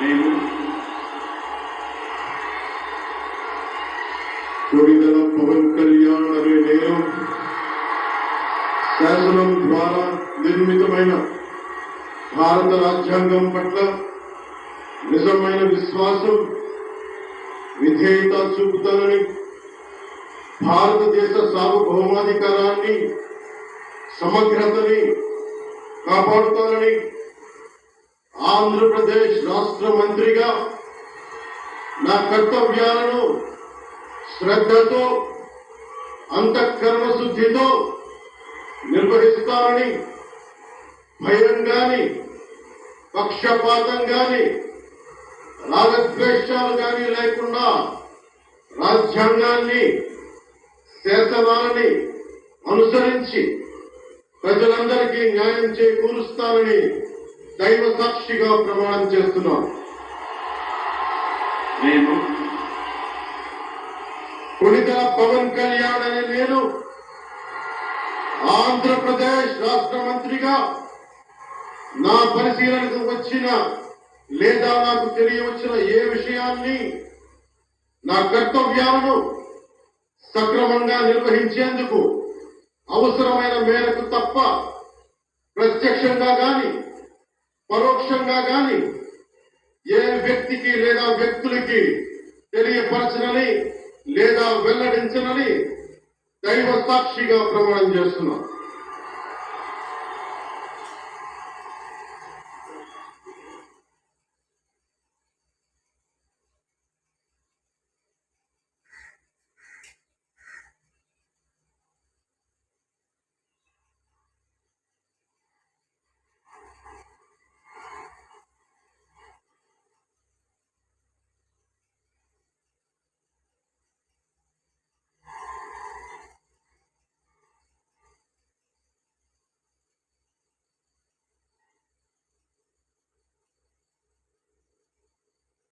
నేను కొణిదెల పవన్ కళ్యాణ్ అనే నేను శాసనం ద్వారా నిర్మితమైన భారత రాజ్యాంగం పట్ల నిజమైన విశ్వాసం, విధేయత చూపుతానని, భారతదేశ సార్వభౌమాధికారాన్ని, సమగ్రతని కాపాడుతానని, ఆంధ్రప్రదేశ్ రాష్ట్ర మంత్రిగా నా కర్తవ్యాలను శ్రద్ధతో, అంతఃకరణ శుద్ధితో నిర్వహిస్తానని, భయం గాని, పక్షపాతం గాని, రాగద్వేషాలు గాని లేకుండా రాజ్యాంగాన్ని, శాసనాలని అనుసరించి ప్రజలందరికీ న్యాయం చేకూరుస్తానని దైవ సాక్షిగా ప్రమాణం చేస్తున్నాను. నేను కొణిదెల పవన్ కళ్యాణ్ అనే నేను ఆంధ్రప్రదేశ్ రాష్ట్ర మంత్రిగా నా పరిశీలనకు వచ్చిన లేదా నాకు తెలియవచ్చిన ఏ విషయాన్ని, నా కర్తవ్యాలను సక్రమంగా నిర్వహించేందుకు అవసరమైన మేరకు తప్ప ప్రత్యక్షంగా గాని పరోక్షంగా గాని ఏ వ్యక్తికి లేదా వ్యక్తులకి తెలియపరచనని లేదా వెల్లడించనని దైవ సాక్షిగా ప్రమాణం చేస్తున్నాను.